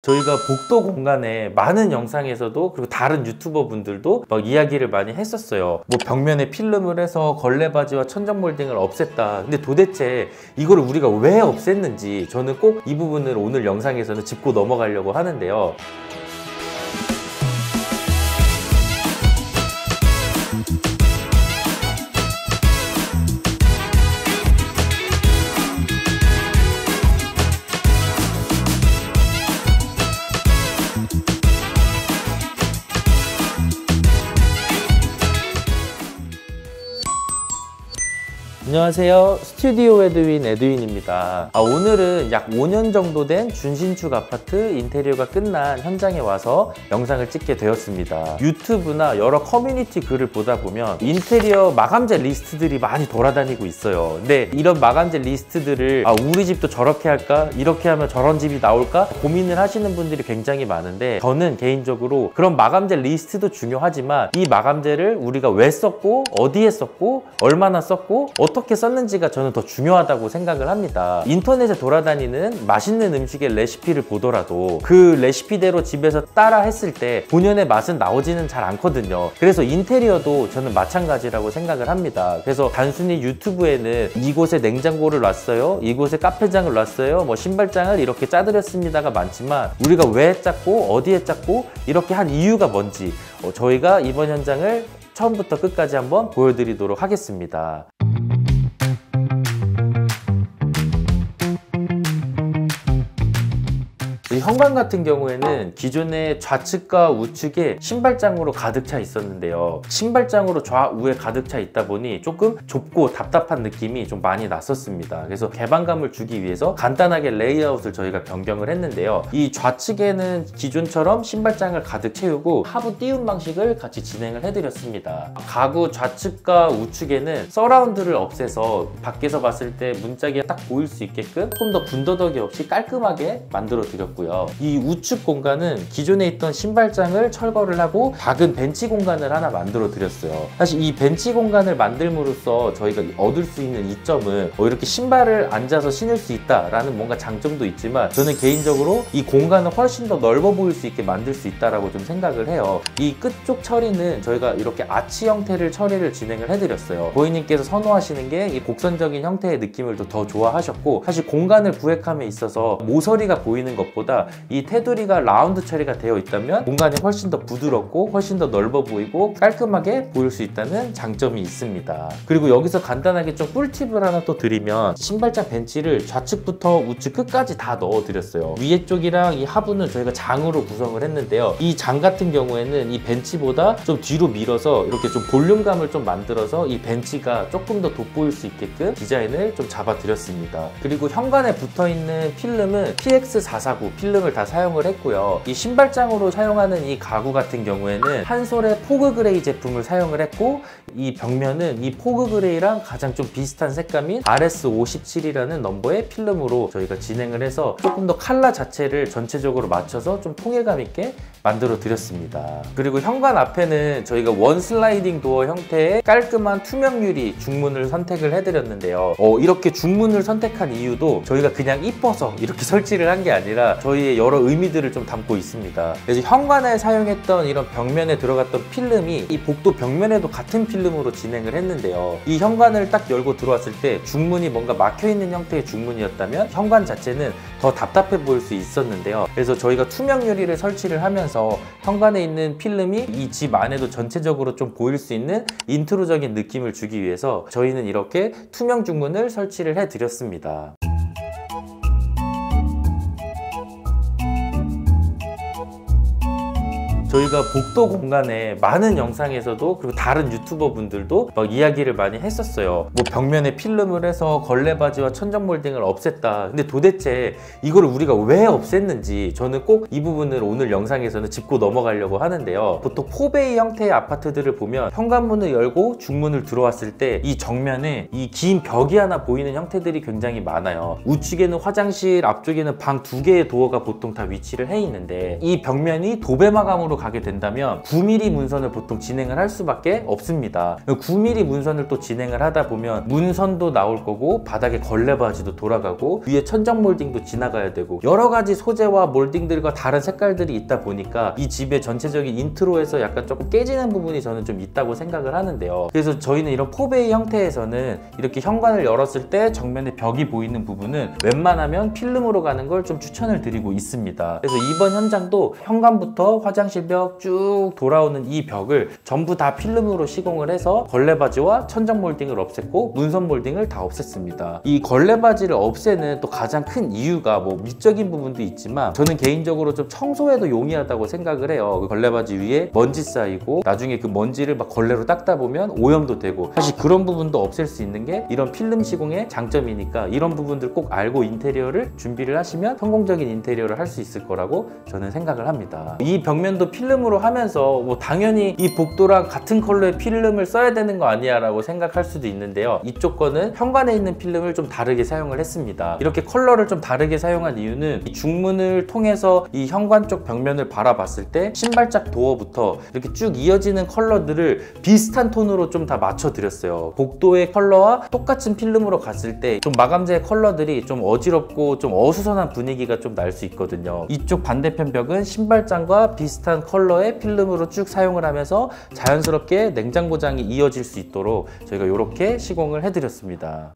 저희가 복도 공간에 많은 영상에서도 그리고 다른 유튜버 분들도 막 이야기를 많이 했었어요. 뭐 벽면에 필름을 해서 걸레바지와 천정 몰딩을 없앴다. 근데 도대체 이걸 우리가 왜 없앴는지 저는 꼭 이 부분을 오늘 영상에서는 짚고 넘어가려고 하는데요. 안녕하세요. 스튜디오 에드윈 에드윈입니다. 오늘은 약 5년 정도 된 준신축 아파트 인테리어가 끝난 현장에 와서 영상을 찍게 되었습니다. 유튜브나 여러 커뮤니티 글을 보다 보면 인테리어 마감재 리스트들이 많이 돌아다니고 있어요. 근데 이런 마감재 리스트들을 우리 집도 저렇게 할까? 이렇게 하면 저런 집이 나올까? 고민을 하시는 분들이 굉장히 많은데, 저는 개인적으로 그런 마감재 리스트도 중요하지만 이 마감재를 우리가 왜 썼고 어디에 썼고 얼마나 썼고 어떻게 썼는지가 저는 더 중요하다고 생각을 합니다. 인터넷에 돌아다니는 맛있는 음식의 레시피를 보더라도 그 레시피대로 집에서 따라 했을 때 본연의 맛은 나오지는 잘 않거든요. 그래서 인테리어도 저는 마찬가지라고 생각을 합니다. 그래서 단순히 유튜브에는 이곳에 냉장고를 놨어요, 이곳에 카페장을 놨어요, 뭐 신발장을 이렇게 짜드렸습니다가 많지만, 우리가 왜 짰고 어디에 짰고 이렇게 한 이유가 뭔지 저희가 이번 현장을 처음부터 끝까지 한번 보여드리도록 하겠습니다. 이 현관 같은 경우에는 기존에 좌측과 우측에 신발장으로 가득 차 있었는데요. 신발장으로 좌우에 가득 차 있다 보니 조금 좁고 답답한 느낌이 좀 많이 났었습니다. 그래서 개방감을 주기 위해서 간단하게 레이아웃을 저희가 변경을 했는데요. 이 좌측에는 기존처럼 신발장을 가득 채우고 하부 띄움 방식을 같이 진행을 해드렸습니다. 가구 좌측과 우측에는 서라운드를 없애서 밖에서 봤을 때 문짝이 딱 보일 수 있게끔 조금 더 군더더기 없이 깔끔하게 만들어 드렸고요. 이 우측 공간은 기존에 있던 신발장을 철거를 하고 작은 벤치 공간을 하나 만들어 드렸어요. 사실 이 벤치 공간을 만들므로써 저희가 얻을 수 있는 이점은 이렇게 신발을 앉아서 신을 수 있다라는 뭔가 장점도 있지만, 저는 개인적으로 이 공간을 훨씬 더 넓어 보일 수 있게 만들 수 있다라고 좀 생각을 해요. 이 끝쪽 처리는 저희가 이렇게 아치 형태를 처리를 진행을 해드렸어요. 고객님께서 선호하시는 게 이 곡선적인 형태의 느낌을 더 좋아하셨고, 사실 공간을 구획함에 있어서 모서리가 보이는 것보다 이 테두리가 라운드 처리가 되어 있다면 공간이 훨씬 더 부드럽고 훨씬 더 넓어 보이고 깔끔하게 보일 수 있다는 장점이 있습니다. 그리고 여기서 간단하게 좀 꿀팁을 하나 또 드리면, 신발장 벤치를 좌측부터 우측 끝까지 다 넣어 드렸어요. 위에 쪽이랑 이 하부는 저희가 장으로 구성을 했는데요. 이 장 같은 경우에는 이 벤치보다 좀 뒤로 밀어서 이렇게 좀 볼륨감을 좀 만들어서 이 벤치가 조금 더 돋보일 수 있게끔 디자인을 좀 잡아 드렸습니다. 그리고 현관에 붙어 있는 필름은 PX449 필름을 다 사용을 했고요. 이 신발장으로 사용하는 이 가구 같은 경우에는 한솔의 포그 그레이 제품을 사용을 했고, 이 벽면은 이 포그 그레이랑 가장 좀 비슷한 색감인 RS57이라는 넘버의 필름으로 저희가 진행을 해서 조금 더 컬러 자체를 전체적으로 맞춰서 좀 통일감 있게 만들어 드렸습니다. 그리고 현관 앞에는 저희가 원 슬라이딩 도어 형태의 깔끔한 투명 유리 중문을 선택을 해드렸는데요. 이렇게 중문을 선택한 이유도 저희가 그냥 이뻐서 이렇게 설치를 한 게 아니라 저희의 여러 의미들을 좀 담고 있습니다. 그래서 현관에 사용했던 이런 벽면에 들어갔던 필름이 이 복도 벽면에도 같은 필름으로 진행을 했는데요. 이 현관을 딱 열고 들어왔을 때 중문이 뭔가 막혀있는 형태의 중문이었다면 현관 자체는 더 답답해 보일 수 있었는데요. 그래서 저희가 투명 유리를 설치를 하면서 현관에 있는 필름이 이 집 안에도 전체적으로 좀 보일 수 있는 인트로적인 느낌을 주기 위해서 저희는 이렇게 투명 중문을 설치를 해드렸습니다. 저희가 복도 공간에 많은 영상에서도 그리고 다른 유튜버 분들도 막 이야기를 많이 했었어요. 뭐 벽면에 필름을 해서 걸레바지와 천정 몰딩을 없앴다. 근데 도대체 이걸 우리가 왜 없앴는지 저는 꼭 이 부분을 오늘 영상에서는 짚고 넘어가려고 하는데요. 보통 4베이 형태의 아파트들을 보면 현관문을 열고 중문을 들어왔을 때 이 정면에 이 긴 벽이 하나 보이는 형태들이 굉장히 많아요. 우측에는 화장실, 앞쪽에는 방 2개의 도어가 보통 다 위치를 해 있는데, 이 벽면이 도배 마감으로 가게 된다면 9mm 문선을 보통 진행을 할 수밖에 없습니다. 9mm 문선을 또 진행을 하다 보면 문선도 나올 거고 바닥에 걸레바지도 돌아가고 위에 천정 몰딩도 지나가야 되고 여러 가지 소재와 몰딩들과 다른 색깔들이 있다 보니까 이 집의 전체적인 인트로에서 약간 조금 깨지는 부분이 저는 좀 있다고 생각을 하는데요. 그래서 저희는 이런 포베이 형태에서는 이렇게 현관을 열었을 때 정면에 벽이 보이는 부분은 웬만하면 필름으로 가는 걸 좀 추천을 드리고 있습니다. 그래서 이번 현장도 현관부터 화장실 벽 쭉 돌아오는 이 벽을 전부 다 필름으로 시공을 해서 걸레바지와 천정 몰딩을 없앴고 문선 몰딩을 다 없앴습니다. 이 걸레바지를 없애는 또 가장 큰 이유가 뭐 미적인 부분도 있지만 저는 개인적으로 좀 청소에도 용이하다고 생각을 해요. 그 걸레바지 위에 먼지 쌓이고 나중에 그 먼지를 막 걸레로 닦다 보면 오염도 되고 사실 그런 부분도 없앨 수 있는 게 이런 필름 시공의 장점이니까 이런 부분들 꼭 알고 인테리어를 준비를 하시면 성공적인 인테리어를 할 수 있을 거라고 저는 생각을 합니다. 이 벽면도 필름으로 하면서 뭐 당연히 이 복도랑 같은 컬러의 필름을 써야 되는 거 아니야 라고 생각할 수도 있는데요. 이쪽 거는 현관에 있는 필름을 좀 다르게 사용을 했습니다. 이렇게 컬러를 좀 다르게 사용한 이유는 이 중문을 통해서 이 현관 쪽 벽면을 바라봤을 때 신발짝 도어부터 이렇게 쭉 이어지는 컬러들을 비슷한 톤으로 좀 다 맞춰드렸어요. 복도의 컬러와 똑같은 필름으로 갔을 때 좀 마감재 컬러들이 좀 어지럽고 좀 어수선한 분위기가 좀 날 수 있거든요. 이쪽 반대편 벽은 신발장과 비슷한 컬러의 필름으로 쭉 사용을 하면서 자연스럽게 냉장고장이 이어질 수 있도록 저희가 이렇게 시공을 해드렸습니다.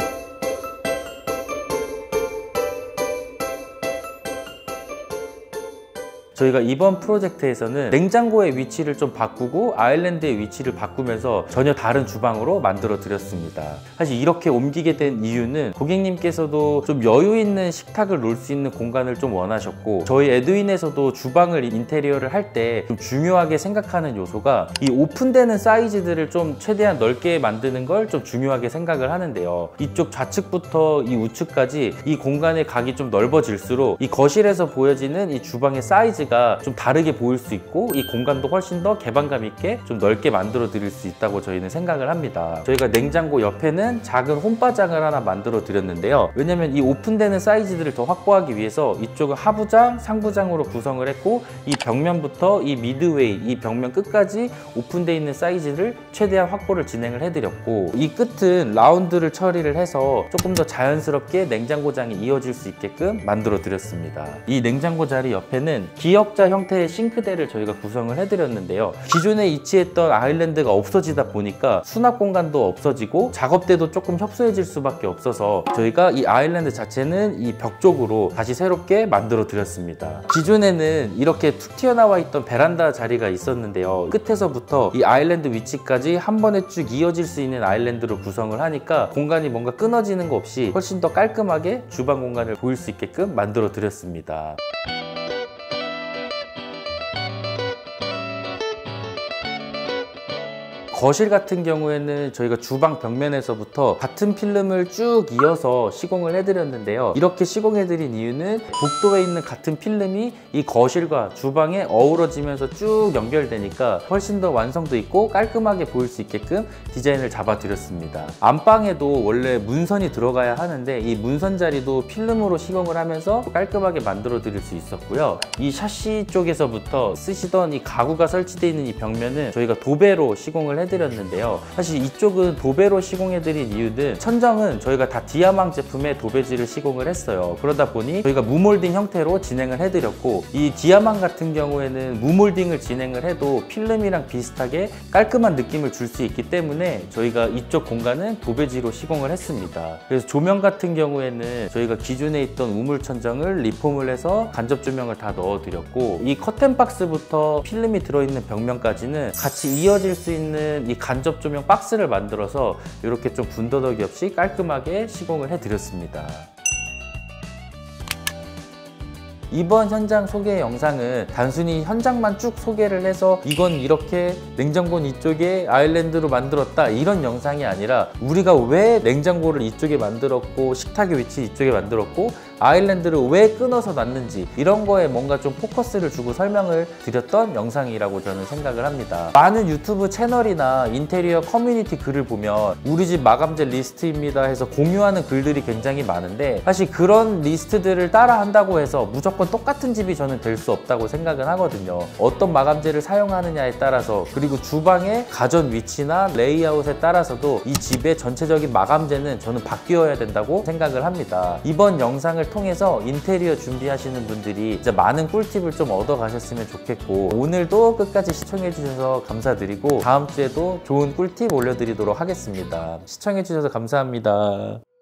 저희가 이번 프로젝트에서는 냉장고의 위치를 좀 바꾸고 아일랜드의 위치를 바꾸면서 전혀 다른 주방으로 만들어 드렸습니다. 사실 이렇게 옮기게 된 이유는 고객님께서도 좀 여유 있는 식탁을 놓을 수 있는 공간을 좀 원하셨고 저희 에드윈에서도 주방을 인테리어를 할 때 좀 중요하게 생각하는 요소가 이 오픈되는 사이즈들을 좀 최대한 넓게 만드는 걸 좀 중요하게 생각을 하는데요. 이쪽 좌측부터 이 우측까지 이 공간의 각이 좀 넓어질수록 이 거실에서 보여지는 이 주방의 사이즈가 좀 다르게 보일 수 있고 이 공간도 훨씬 더 개방감 있게 좀 넓게 만들어 드릴 수 있다고 저희는 생각을 합니다. 저희가 냉장고 옆에는 작은 홈바장을 하나 만들어 드렸는데요. 왜냐면 이 오픈되는 사이즈들을 더 확보하기 위해서 이쪽은 하부장, 상부장으로 구성을 했고 이 벽면부터 이 미드웨이, 이 벽면 끝까지 오픈되어 있는 사이즈를 최대한 확보를 진행을 해드렸고 이 끝은 라운드를 처리를 해서 조금 더 자연스럽게 냉장고장이 이어질 수 있게끔 만들어 드렸습니다. 이 냉장고 자리 옆에는 기역자 형태의 싱크대를 저희가 구성을 해드렸는데요. 기존에 위치했던 아일랜드가 없어지다 보니까 수납 공간도 없어지고 작업대도 조금 협소해질 수밖에 없어서 저희가 이 아일랜드 자체는 이 벽 쪽으로 다시 새롭게 만들어 드렸습니다. 기존에는 이렇게 툭 튀어나와 있던 베란다 자리가 있었는데요. 끝에서부터 이 아일랜드 위치까지 한 번에 쭉 이어질 수 있는 아일랜드로 구성을 하니까 공간이 뭔가 끊어지는 거 없이 훨씬 더 깔끔하게 주방 공간을 보일 수 있게끔 만들어 드렸습니다. 거실 같은 경우에는 저희가 주방 벽면에서부터 같은 필름을 쭉 이어서 시공을 해드렸는데요. 이렇게 시공해드린 이유는 복도에 있는 같은 필름이 이 거실과 주방에 어우러지면서 쭉 연결되니까 훨씬 더 완성도 있고 깔끔하게 보일 수 있게끔 디자인을 잡아드렸습니다. 안방에도 원래 문선이 들어가야 하는데 이 문선 자리도 필름으로 시공을 하면서 깔끔하게 만들어 드릴 수 있었고요. 이 샤시 쪽에서부터 쓰시던 이 가구가 설치되어 있는 이 벽면은 저희가 도배로 시공을 해드렸는데요. 사실 이쪽은 도배로 시공해드린 이유는 천정은 저희가 다 디아망 제품의 도배지를 시공을 했어요. 그러다 보니 저희가 무몰딩 형태로 진행을 해드렸고 이 디아망 같은 경우에는 무몰딩을 진행을 해도 필름이랑 비슷하게 깔끔한 느낌을 줄 수 있기 때문에 저희가 이쪽 공간은 도배지로 시공을 했습니다. 그래서 조명 같은 경우에는 저희가 기존에 있던 우물 천정을 리폼을 해서 간접 조명을 다 넣어드렸고 이 커튼 박스부터 필름이 들어있는 벽면까지는 같이 이어질 수 있는 이 간접 조명 박스를 만들어서 이렇게 좀 군더더기 없이 깔끔하게 시공을 해드렸습니다. 이번 현장 소개 영상은 단순히 현장만 쭉 소개를 해서 이건 이렇게 냉장고는 이쪽에 아일랜드로 만들었다 이런 영상이 아니라 우리가 왜 냉장고를 이쪽에 만들었고 식탁의 위치 이쪽에 만들었고 아일랜드를 왜 끊어서 놨는지 이런 거에 뭔가 좀 포커스를 주고 설명을 드렸던 영상이라고 저는 생각을 합니다. 많은 유튜브 채널이나 인테리어 커뮤니티 글을 보면 우리 집 마감재 리스트입니다 해서 공유하는 글들이 굉장히 많은데, 사실 그런 리스트들을 따라 한다고 해서 무조건 똑같은 집이 저는 될 수 없다고 생각은 하거든요. 어떤 마감재를 사용하느냐에 따라서, 그리고 주방의 가전 위치나 레이아웃에 따라서도 이 집의 전체적인 마감재는 저는 바뀌어야 된다고 생각을 합니다. 이번 영상을 통해서 인테리어 준비하시는 분들이 이제 많은 꿀팁을 좀 얻어 가셨으면 좋겠고, 오늘도 끝까지 시청해 주셔서 감사드리고 다음 주에도 좋은 꿀팁 올려드리도록 하겠습니다. 시청해 주셔서 감사합니다.